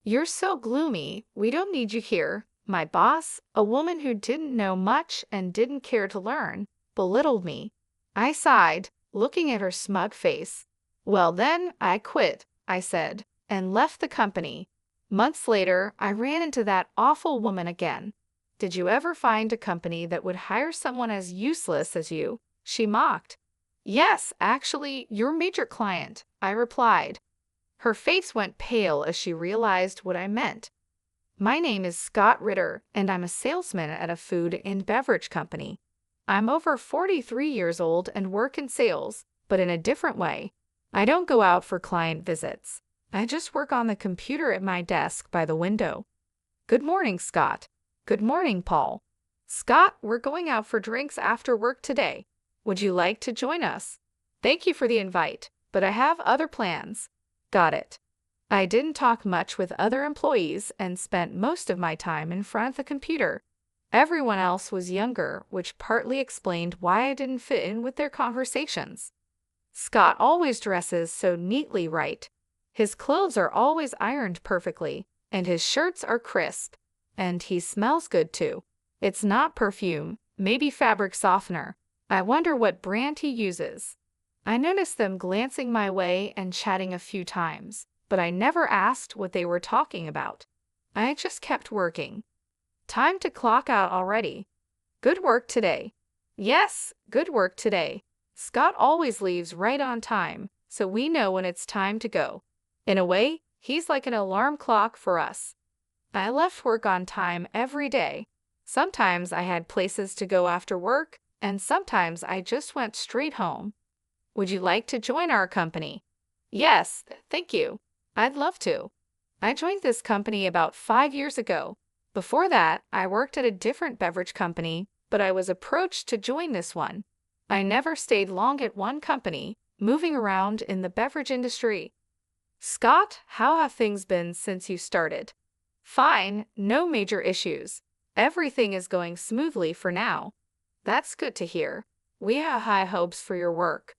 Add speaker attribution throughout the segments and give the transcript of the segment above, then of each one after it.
Speaker 1: You're so gloomy. We don't need you here. My boss, a woman who didn't know much and didn't care to learn, belittled me. I sighed, looking at her smug face. Well then, I quit, I said, and left the company. Months later, I ran into that awful woman again. Did you ever find a company that would hire someone as useless as you? She mocked. Yes, actually, your major client, I replied. Her face went pale as she realized what I meant. My name is Scott Ritter, and I'm a salesman at a food and beverage company. I'm over 43 years old and work in sales, but in a different way. I don't go out for client visits. I just work on the computer at my desk by the window. Good morning, Scott. Good morning, Paul. Scott, we're going out for drinks after work today. Would you like to join us? Thank you for the invite, but I have other plans. Got it. I didn't talk much with other employees and spent most of my time in front of the computer. Everyone else was younger, which partly explained why I didn't fit in with their conversations. Scott always dresses so neatly right. His clothes are always ironed perfectly, and his shirts are crisp. And he smells good too. It's not perfume, maybe fabric softener. I wonder what brand he uses. I noticed them glancing my way and chatting a few times, but I never asked what they were talking about. I just kept working. Time to clock out already. Good work today. Yes, good work today. Scott always leaves right on time, so we know when it's time to go. In a way, he's like an alarm clock for us. I left work on time every day. Sometimes I had places to go after work, and sometimes I just went straight home. Would you like to join our company? Yes, thank you. I'd love to. I joined this company about 5 years ago. Before that, I worked at a different beverage company, but I was approached to join this one. I never stayed long at one company, moving around in the beverage industry. Scott, how have things been since you started? Fine, no major issues. Everything is going smoothly for now. That's good to hear. We have high hopes for your work.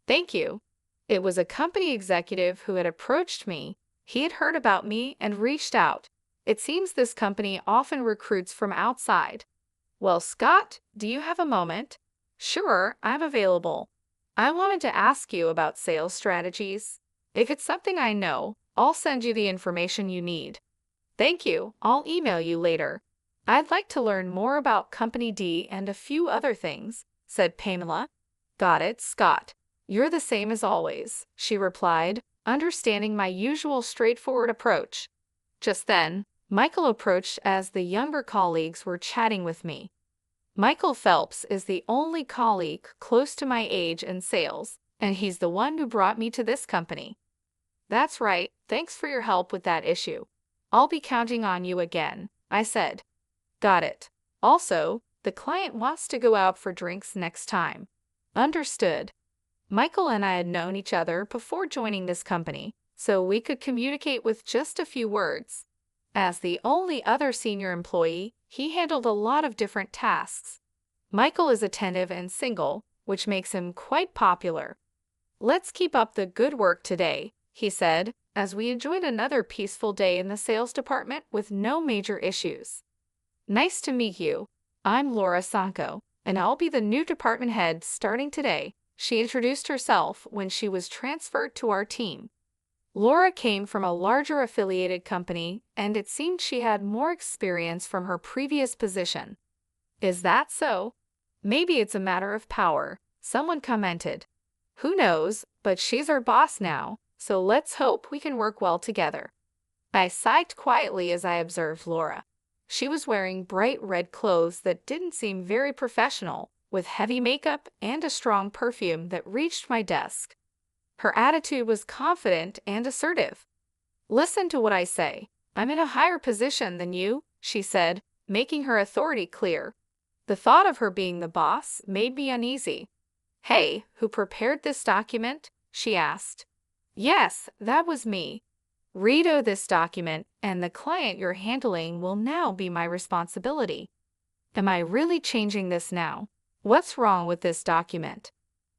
Speaker 1: Thank you. It was a company executive who had approached me. He had heard about me and reached out. It seems this company often recruits from outside. Well, Scott, do you have a moment? Sure, I'm available. I wanted to ask you about sales strategies. If it's something I know, I'll send you the information you need. Thank you. I'll email you later. I'd like to learn more about Company D and a few other things, said Pamela. Got it, Scott. You're the same as always, she replied, understanding my usual straightforward approach. Just then, Michael approached as the younger colleagues were chatting with me. Michael Phelps is the only colleague close to my age in sales, and he's the one who brought me to this company. That's right, thanks for your help with that issue. I'll be counting on you again, I said. Got it. Also, the client wants to go out for drinks next time. Understood. Michael and I had known each other before joining this company, so we could communicate with just a few words. As the only other senior employee, he handled a lot of different tasks. Michael is attentive and single, which makes him quite popular. Let's keep up the good work today, he said, as we enjoyed another peaceful day in the sales department with no major issues. Nice to meet you. I'm Laura Sanko, and I'll be the new department head starting today. She introduced herself when she was transferred to our team. Laura came from a larger affiliated company, and it seemed she had more experience from her previous position. Is that so? Maybe it's a matter of power, someone commented. Who knows, but she's our boss now, so let's hope we can work well together. I sighed quietly as I observed Laura. She was wearing bright red clothes that didn't seem very professional, with heavy makeup and a strong perfume that reached my desk. Her attitude was confident and assertive. Listen to what I say. I'm in a higher position than you, she said, making her authority clear. The thought of her being the boss made me uneasy. Hey, who prepared this document? She asked. Yes, that was me. Read this document, and the client you're handling will now be my responsibility. Am I really changing this now? What's wrong with this document?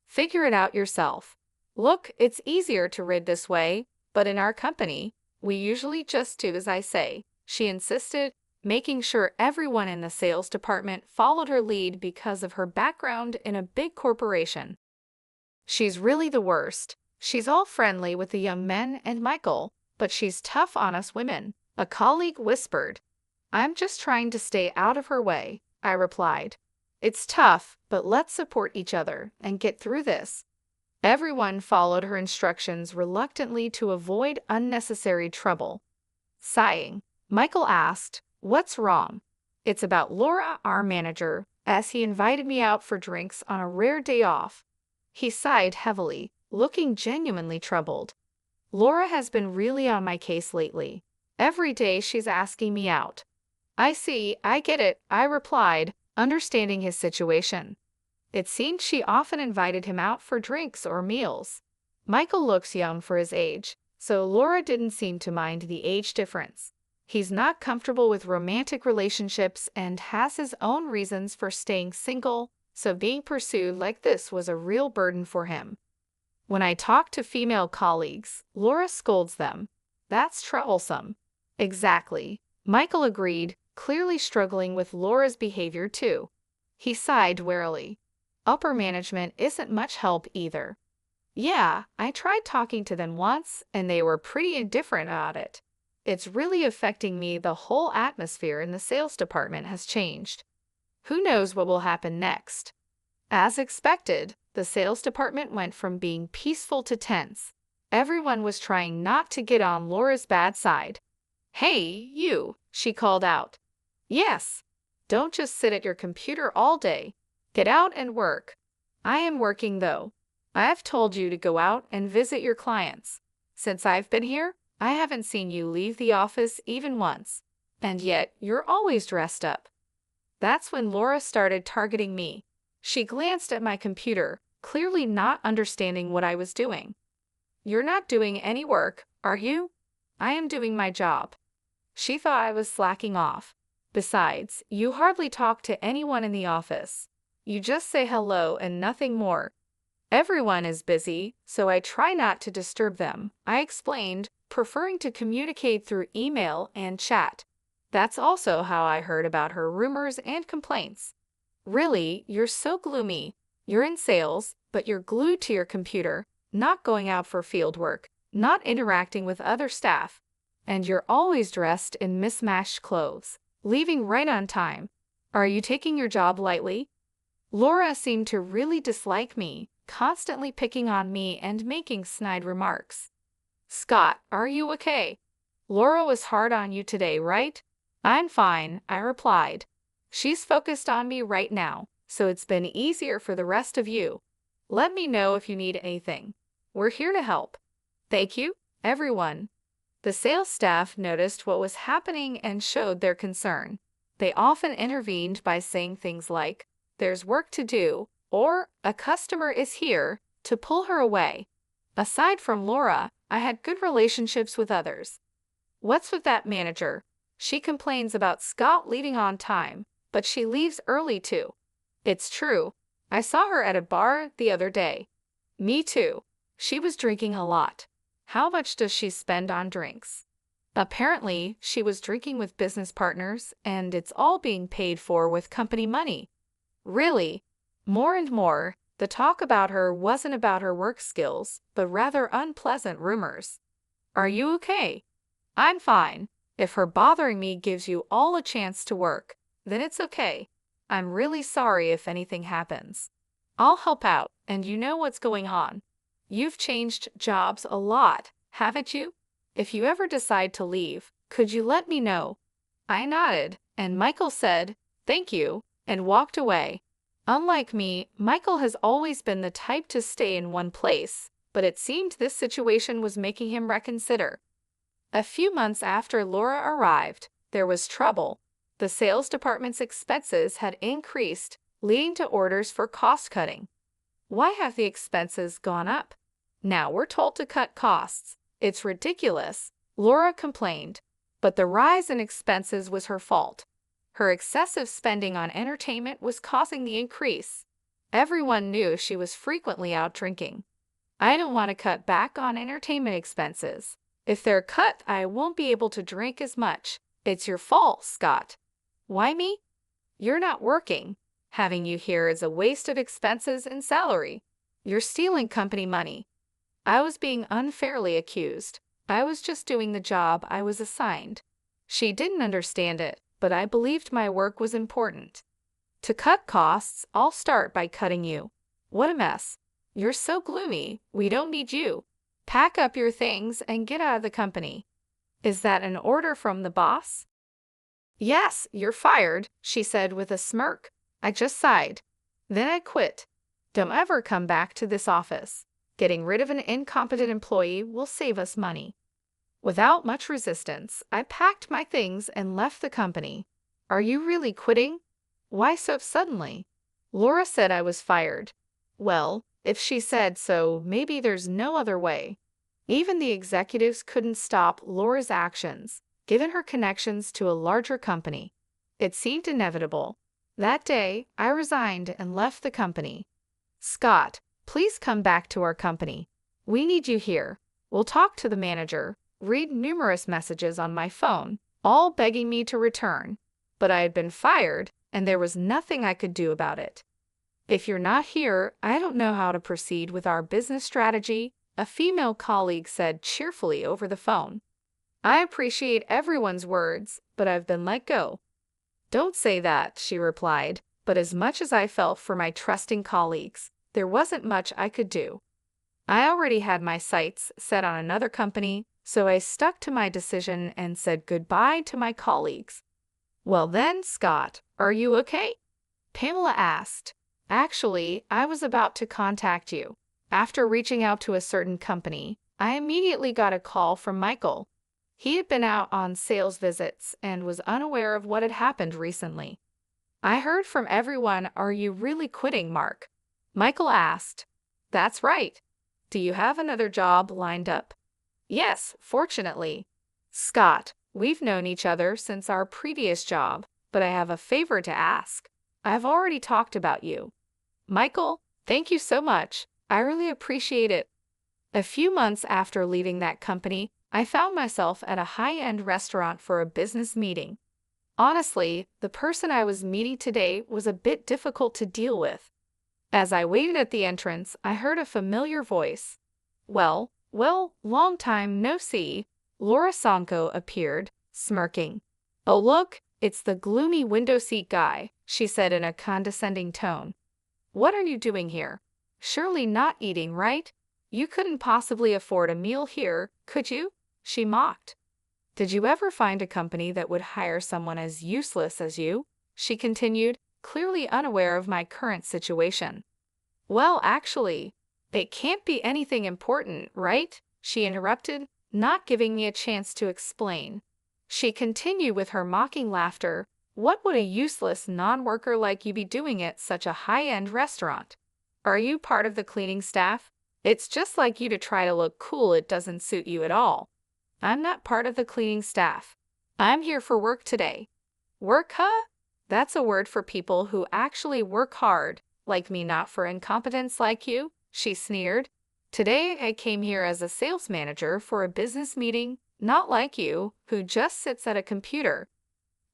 Speaker 1: Figure it out yourself. Look, it's easier to read this way, but in our company, We usually just do as I say, she insisted, making sure everyone in the sales department followed her lead because of her background in a big corporation. She's really the worst. She's all friendly with the young men and Michael, but she's tough on us women, a colleague whispered. I'm just trying to stay out of her way, I replied. It's tough, but let's support each other and get through this. Everyone followed her instructions reluctantly to avoid unnecessary trouble. Sighing, Michael asked, "What's wrong?" "It's about Laura, our manager, as he invited me out for drinks on a rare day off." He sighed heavily, looking genuinely troubled. "Laura has been really on my case lately. Every day she's asking me out." "I see, I get it," I replied, understanding his situation. It seemed she often invited him out for drinks or meals. Michael looks young for his age, so Laura didn't seem to mind the age difference. He's not comfortable with romantic relationships and has his own reasons for staying single, so being pursued like this was a real burden for him. When I talk to female colleagues, Laura scolds them. That's troublesome. Exactly. Michael agreed, clearly struggling with Laura's behavior too. He sighed wearily. Upper management isn't much help either. Yeah, I tried talking to them once, and they were pretty indifferent about it. It's really affecting me. The whole atmosphere in the sales department has changed. Who knows what will happen next? As expected, the sales department went from being peaceful to tense. Everyone was trying not to get on Laura's bad side. "Hey, you," she called out. "Yes. Don't just sit at your computer all day. Get out and work." "I am working though. I have told you to go out and visit your clients. Since I've been here, I haven't seen you leave the office even once. And yet, you're always dressed up." That's when Laura started targeting me. She glanced at my computer, clearly not understanding what I was doing. "You're not doing any work, are you?" "I am doing my job." She thought I was slacking off. "Besides, you hardly talk to anyone in the office. You just say hello and nothing more." "Everyone is busy, so I try not to disturb them," I explained, preferring to communicate through email and chat. That's also how I heard about her rumors and complaints. "Really, you're so gloomy. You're in sales, but you're glued to your computer, not going out for field work, not interacting with other staff. And you're always dressed in mismatched clothes, leaving right on time. Are you taking your job lightly?" Laura seemed to really dislike me, constantly picking on me and making snide remarks. "Scott, are you okay? Laura was hard on you today, right?" "I'm fine," I replied. "She's focused on me right now, so it's been easier for the rest of you. Let me know if you need anything. We're here to help." "Thank you, everyone." The sales staff noticed what was happening and showed their concern. They often intervened by saying things like, "There's work to do," or "A customer is here," to pull her away. Aside from Laura, I had good relationships with others. "What's with that manager? She complains about Scott leaving on time, but she leaves early too." "It's true. I saw her at a bar the other day." "Me too. She was drinking a lot." "How much does she spend on drinks?" "Apparently, she was drinking with business partners, and it's all being paid for with company money." "Really?" More and more, the talk about her wasn't about her work skills, but rather unpleasant rumors. "Are you okay?" "I'm fine. If her bothering me gives you all a chance to work, then it's okay. I'm really sorry if anything happens. I'll help out, and you know what's going on. You've changed jobs a lot, haven't you? If you ever decide to leave, could you let me know?" I nodded, and Michael said, "Thank you," and walked away. Unlike me, Michael has always been the type to stay in one place, but it seemed this situation was making him reconsider. A few months after Laura arrived, there was trouble. The sales department's expenses had increased, leading to orders for cost-cutting. "Why have the expenses gone up? Now we're told to cut costs. It's ridiculous," Laura complained. But the rise in expenses was her fault. Her excessive spending on entertainment was causing the increase. Everyone knew she was frequently out drinking. "I don't want to cut back on entertainment expenses. If they're cut, I won't be able to drink as much. It's your fault, Scott. Why me? You're not working. Having you here is a waste of expenses and salary. You're stealing company money. I was being unfairly accused. I was just doing the job I was assigned. She didn't understand it, but I believed my work was important. To cut costs, I'll start by cutting you. What a mess. You're so gloomy. We don't need you. Pack up your things and get out of the company. Is that an order from the boss? Yes, you're fired, she said with a smirk. I just sighed. Then I quit. Don't ever come back to this office. Getting rid of an incompetent employee will save us money. Without much resistance, I packed my things and left the company. Are you really quitting? Why so suddenly? Laura said I was fired. Well, if she said so, maybe there's no other way. Even the executives couldn't stop Laura's actions, given her connections to a larger company. It seemed inevitable. That day, I resigned and left the company. Scott, please come back to our company. We need you here. We'll talk to the manager, read numerous messages on my phone, all begging me to return. But I had been fired, and there was nothing I could do about it. If you're not here, I don't know how to proceed with our business strategy, a female colleague said cheerfully over the phone. I appreciate everyone's words, but I've been let go. Don't say that, she replied, but as much as I felt for my trusting colleagues, there wasn't much I could do. I already had my sights set on another company, so I stuck to my decision and said goodbye to my colleagues. Well then, Scott, are you okay? Pamela asked. Actually, I was about to contact you. After reaching out to a certain company, I immediately got a call from Michael. He had been out on sales visits and was unaware of what had happened recently. I heard from everyone, are you really quitting, Mark? Michael asked. That's right. Do you have another job lined up? Yes, fortunately. Scott, we've known each other since our previous job, but I have a favor to ask. I've already talked about you. Michael, thank you so much. I really appreciate it. A few months after leaving that company, I found myself at a high-end restaurant for a business meeting. Honestly, the person I was meeting today was a bit difficult to deal with. As I waited at the entrance, I heard a familiar voice. Well, long time no see. Laura Sonko appeared, smirking. Oh look, it's the gloomy window seat guy, she said in a condescending tone. What are you doing here? Surely not eating, right? You couldn't possibly afford a meal here, could you? She mocked. Did you ever find a company that would hire someone as useless as you? She continued, clearly unaware of my current situation. Well, actually, it can't be anything important, right? She interrupted, not giving me a chance to explain. She continued with her mocking laughter. What would a useless non-worker like you be doing at such a high-end restaurant? Are you part of the cleaning staff? It's just like you to try to look cool. It doesn't suit you at all. I'm not part of the cleaning staff. I'm here for work today. Work, huh? That's a word for people who actually work hard, like me, not for incompetence like you, she sneered. Today I came here as a sales manager for a business meeting, not like you, who just sits at a computer.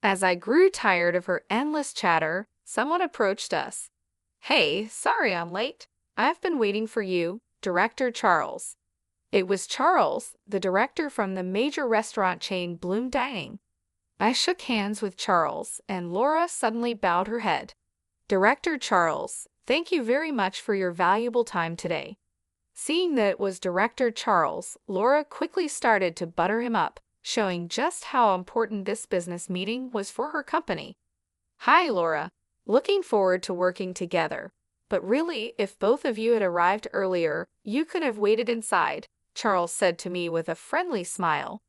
Speaker 1: As I grew tired of her endless chatter, someone approached us. Hey, sorry I'm late. I've been waiting for you, Director Charles. It was Charles, the director from the major restaurant chain Bloom Dining. I shook hands with Charles, and Laura suddenly bowed her head. Director Charles, thank you very much for your valuable time today. Seeing that it was Director Charles, Laura quickly started to butter him up, showing just how important this business meeting was for her company. Hi, Laura. Looking forward to working together. But really, if both of you had arrived earlier, you could have waited inside, Charles said to me with a friendly smile.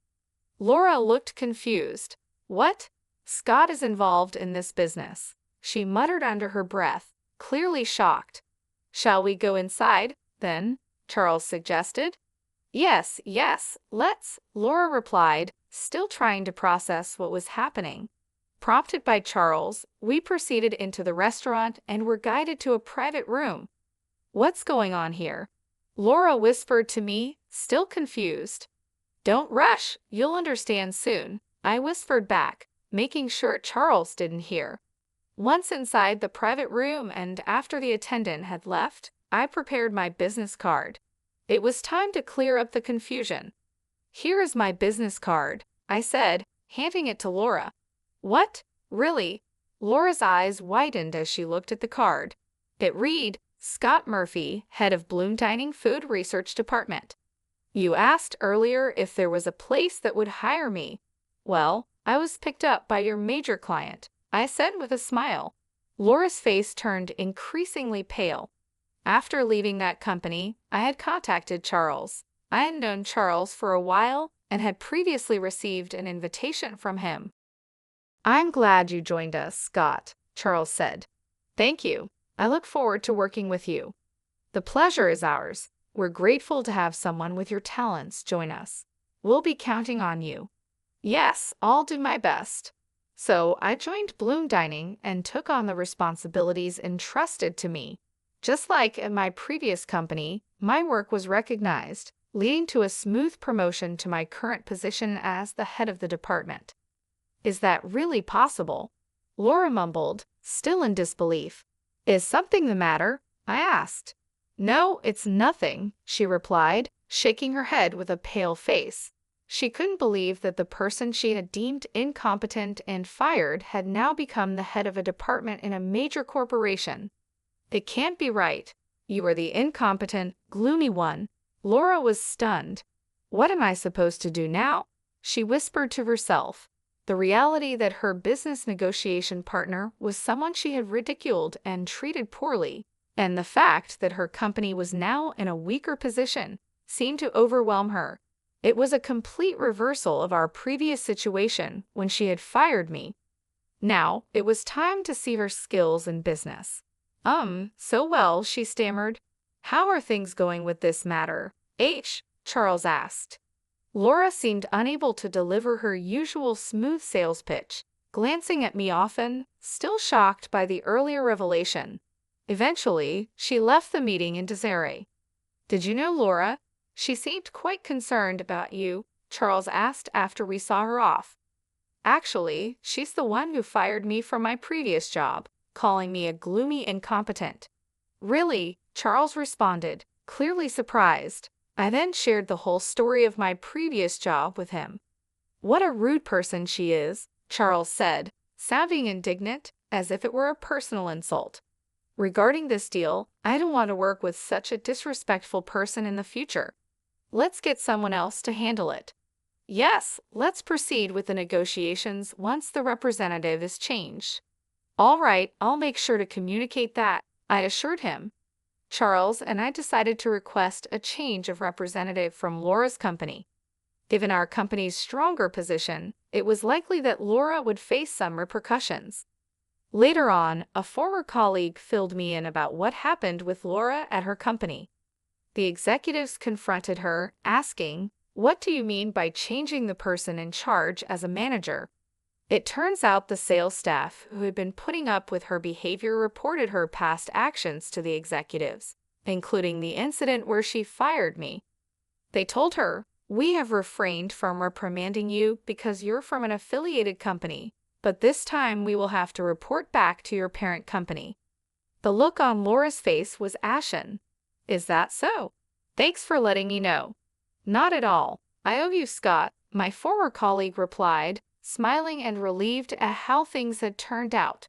Speaker 1: Laura looked confused. What? Scott is involved in this business, she muttered under her breath, clearly shocked. Shall we go inside, then? Charles suggested. Yes, let's, Laura replied, still trying to process what was happening. Prompted by Charles, we proceeded into the restaurant and were guided to a private room. What's going on here? Laura whispered to me, still confused. Don't rush, you'll understand soon, I whispered back, making sure Charles didn't hear. Once inside the private room and after the attendant had left, I prepared my business card. It was time to clear up the confusion. Here is my business card, I said, handing it to Laura. What? Really? Laura's eyes widened as she looked at the card. It read, Scott Murphy, head of Bloom Dining Food Research Department. You asked earlier if there was a place that would hire me. Well, I was picked up by your major client, I said with a smile. Laura's face turned increasingly pale. After leaving that company, I had contacted Charles. I had known Charles for a while and had previously received an invitation from him. I'm glad you joined us, Scott, Charles said. Thank you. I look forward to working with you. The pleasure is ours. We're grateful to have someone with your talents join us. We'll be counting on you. Yes, I'll do my best. So I joined Bloom Dining and took on the responsibilities entrusted to me. Just like at my previous company, my work was recognized, leading to a smooth promotion to my current position as the head of the department. Is that really possible? Laura mumbled, still in disbelief. Is something the matter? I asked. No, it's nothing, she replied, shaking her head with a pale face. She couldn't believe that the person she had deemed incompetent and fired had now become the head of a department in a major corporation. It can't be right. You are the incompetent, gloomy one. Laura was stunned. What am I supposed to do now? She whispered to herself. The reality that her business negotiation partner was someone she had ridiculed and treated poorly, and the fact that her company was now in a weaker position, seemed to overwhelm her. It was a complete reversal of our previous situation when she had fired me. Now, it was time to see her skills in business. So well, she stammered. How are things going with this matter? Charles asked. Laura seemed unable to deliver her usual smooth sales pitch, glancing at me often, still shocked by the earlier revelation. Eventually, she left the meeting in disarray. Did you know Laura? She seemed quite concerned about you, Charles asked after we saw her off. Actually, she's the one who fired me from my previous job, calling me a gloomy incompetent. Really? Charles responded, clearly surprised. I then shared the whole story of my previous job with him. What a rude person she is, Charles said, sounding indignant, as if it were a personal insult. Regarding this deal, I don't want to work with such a disrespectful person in the future. Let's get someone else to handle it. Yes, let's proceed with the negotiations once the representative is changed. All right, I'll make sure to communicate that, I assured him. Charles and I decided to request a change of representative from Laura's company. Given our company's stronger position, it was likely that Laura would face some repercussions. Later on, a former colleague filled me in about what happened with Laura at her company. The executives confronted her, asking, "What do you mean by changing the person in charge as a manager?" It turns out the sales staff who had been putting up with her behavior reported her past actions to the executives, including the incident where she fired me. They told her, "We have refrained from reprimanding you because you're from an affiliated company, but this time we will have to report back to your parent company." The look on Laura's face was ashen. Is that so? Thanks for letting me know. Not at all. I owe you, Scott, my former colleague replied, smiling and relieved at how things had turned out.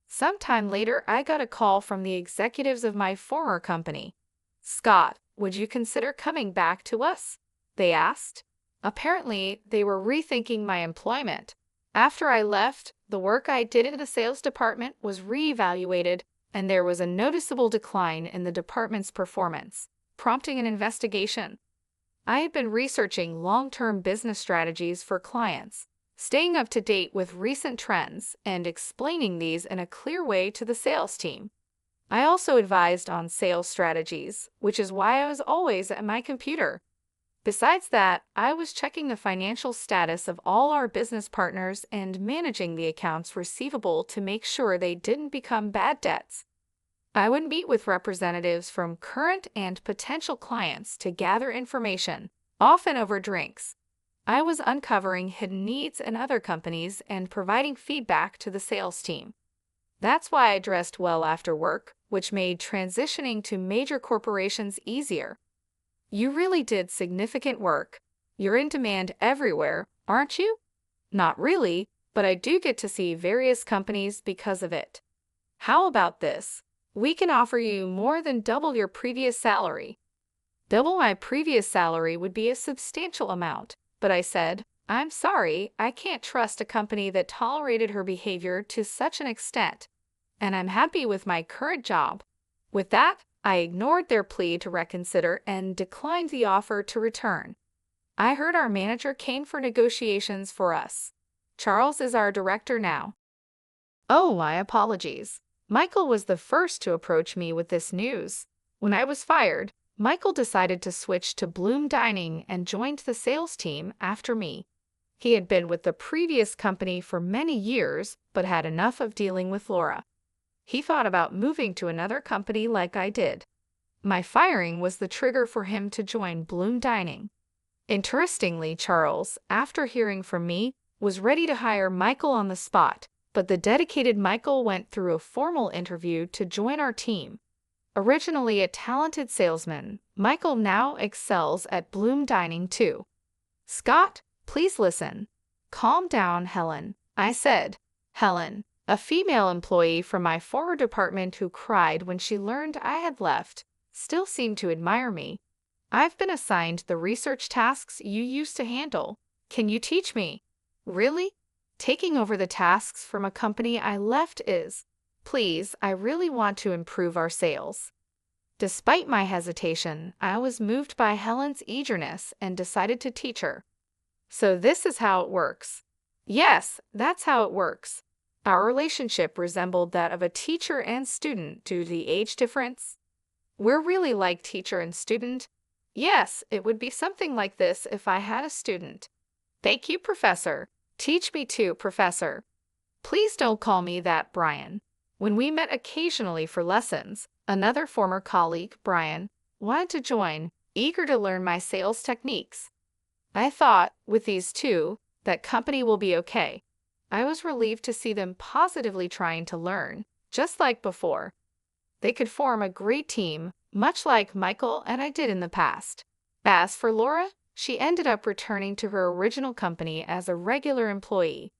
Speaker 1: Sometime later, I got a call from the executives of my former company. "Scott, would you consider coming back to us?" they asked. Apparently, they were rethinking my employment. After I left, the work I did in the sales department was reevaluated, and there was a noticeable decline in the department's performance, prompting an investigation. I had been researching long-term business strategies for clients, staying up to date with recent trends and explaining these in a clear way to the sales team. I also advised on sales strategies, which is why I was always at my computer. Besides that, I was checking the financial status of all our business partners and managing the accounts receivable to make sure they didn't become bad debts. I would meet with representatives from current and potential clients to gather information, often over drinks. I was uncovering hidden needs in other companies and providing feedback to the sales team. That's why I dressed well after work, which made transitioning to major corporations easier. You really did significant work. You're in demand everywhere, aren't you? Not really, but I do get to see various companies because of it. How about this? We can offer you more than double your previous salary. Double my previous salary would be a substantial amount, but I said, I'm sorry, I can't trust a company that tolerated her behavior to such an extent, and I'm happy with my current job. With that, I ignored their plea to reconsider and declined the offer to return. I heard our manager came for negotiations for us. Charles is our director now. Oh, my apologies. Michael was the first to approach me with this news. When I was fired, Michael decided to switch to Bloom Dining and joined the sales team after me. He had been with the previous company for many years, but had enough of dealing with Laura. He thought about moving to another company like I did. My firing was the trigger for him to join Bloom Dining. Interestingly, Charles, after hearing from me, was ready to hire Michael on the spot, but the dedicated Michael went through a formal interview to join our team. Originally a talented salesman, Michael now excels at Bloom Dining too. Scott, please listen. Calm down, Helen, I said. Helen, a female employee from my former department who cried when she learned I had left, still seemed to admire me. I've been assigned the research tasks you used to handle. Can you teach me? Really? Taking over the tasks from a company I left is, please, I really want to improve our sales. Despite my hesitation, I was moved by Helen's eagerness and decided to teach her. So this is how it works. Yes, that's how it works. Our relationship resembled that of a teacher and student due to the age difference. We're really like teacher and student. Yes, it would be something like this if I had a student. Thank you, Professor. Teach me too, Professor. Please don't call me that, Brian. When we met occasionally for lessons, another former colleague, Brian, wanted to join, eager to learn my sales techniques. I thought, with these two, that company will be okay. I was relieved to see them positively trying to learn, just like before. They could form a great team, much like Michael and I did in the past. As for Laura, she ended up returning to her original company as a regular employee.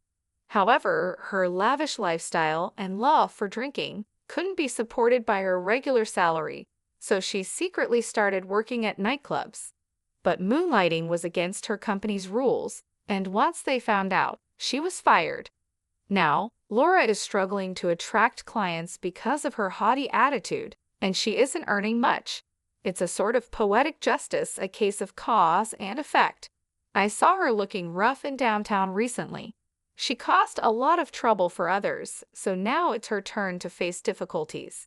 Speaker 1: However, her lavish lifestyle and love for drinking couldn't be supported by her regular salary, so she secretly started working at nightclubs. But moonlighting was against her company's rules, and once they found out, she was fired. Now, Laura is struggling to attract clients because of her haughty attitude, and she isn't earning much. It's a sort of poetic justice, a case of cause and effect. I saw her looking rough in downtown recently. She caused a lot of trouble for others, so now it's her turn to face difficulties.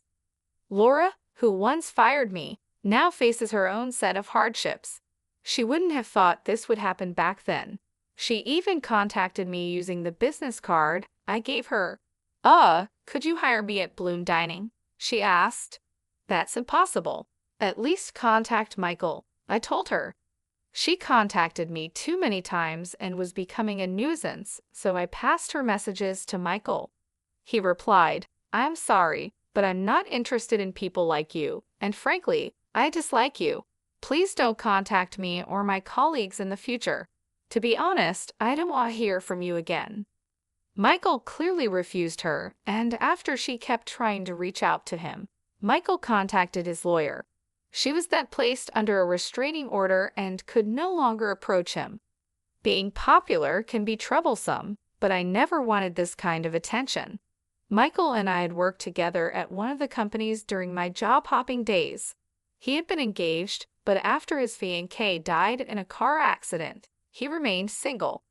Speaker 1: Laura, who once fired me, now faces her own set of hardships. She wouldn't have thought this would happen back then. She even contacted me using the business card I gave her. Could you hire me at Bloom Dining? She asked. That's impossible. At least contact Michael, I told her. She contacted me too many times and was becoming a nuisance, so I passed her messages to Michael. He replied, I'm sorry, but I'm not interested in people like you, and frankly, I dislike you. Please don't contact me or my colleagues in the future. To be honest, I don't want to hear from you again. Michael clearly refused her, and after she kept trying to reach out to him, Michael contacted his lawyer. She was then placed under a restraining order and could no longer approach him. Being popular can be troublesome, but I never wanted this kind of attention. Michael and I had worked together at one of the companies during my job-hopping days. He had been engaged, but after his fiancée died in a car accident, he remained single.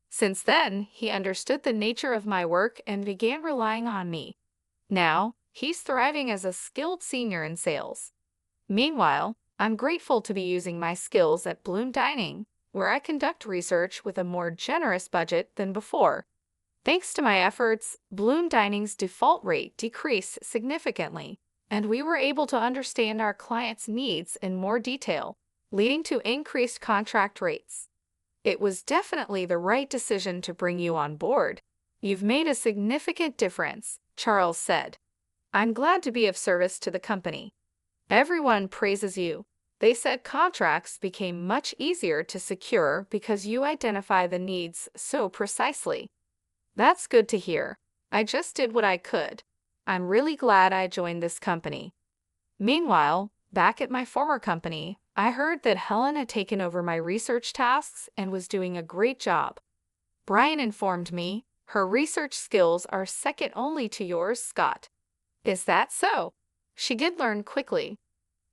Speaker 1: Since then, he understood the nature of my work and began relying on me. Now, he's thriving as a skilled senior in sales. Meanwhile, I'm grateful to be using my skills at Bloom Dining, where I conduct research with a more generous budget than before. Thanks to my efforts, Bloom Dining's default rate decreased significantly, and we were able to understand our clients' needs in more detail, leading to increased contract rates. It was definitely the right decision to bring you on board. You've made a significant difference, Charles said. I'm glad to be of service to the company. Everyone praises you. They said contracts became much easier to secure because you identify the needs so precisely. That's good to hear. I just did what I could. I'm really glad I joined this company. Meanwhile, back at my former company, I heard that Helen had taken over my research tasks and was doing a great job. Brian informed me her research skills are second only to yours, Scott. Is that so? She did learn quickly.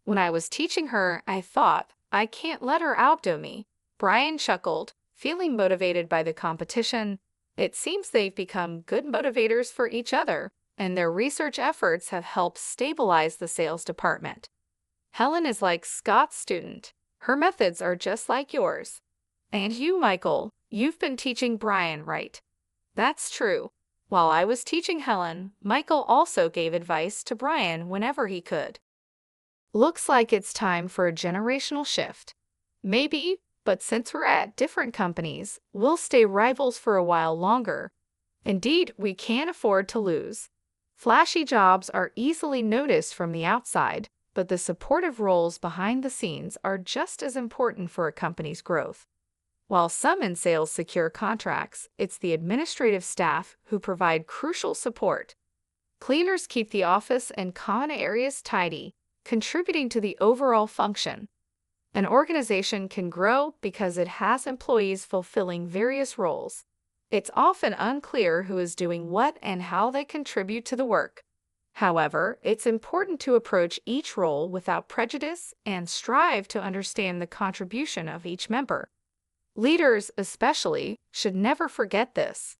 Speaker 1: When I was teaching her, I thought, I can't let her outdo me. Brian chuckled, feeling motivated by the competition. It seems they've become good motivators for each other, and their research efforts have helped stabilize the sales department. Helen is like Scott's student. Her methods are just like yours. And you, Michael, you've been teaching Brian, right? That's true. While I was teaching Helen, Michael also gave advice to Brian whenever he could. Looks like it's time for a generational shift. Maybe, but since we're at different companies, we'll stay rivals for a while longer. Indeed, we can't afford to lose. Flashy jobs are easily noticed from the outside, but the supportive roles behind the scenes are just as important for a company's growth. While some in sales secure contracts, it's the administrative staff who provide crucial support. Cleaners keep the office and common areas tidy, contributing to the overall function. An organization can grow because it has employees fulfilling various roles. It's often unclear who is doing what and how they contribute to the work. However, it's important to approach each role without prejudice and strive to understand the contribution of each member. Leaders, especially, should never forget this.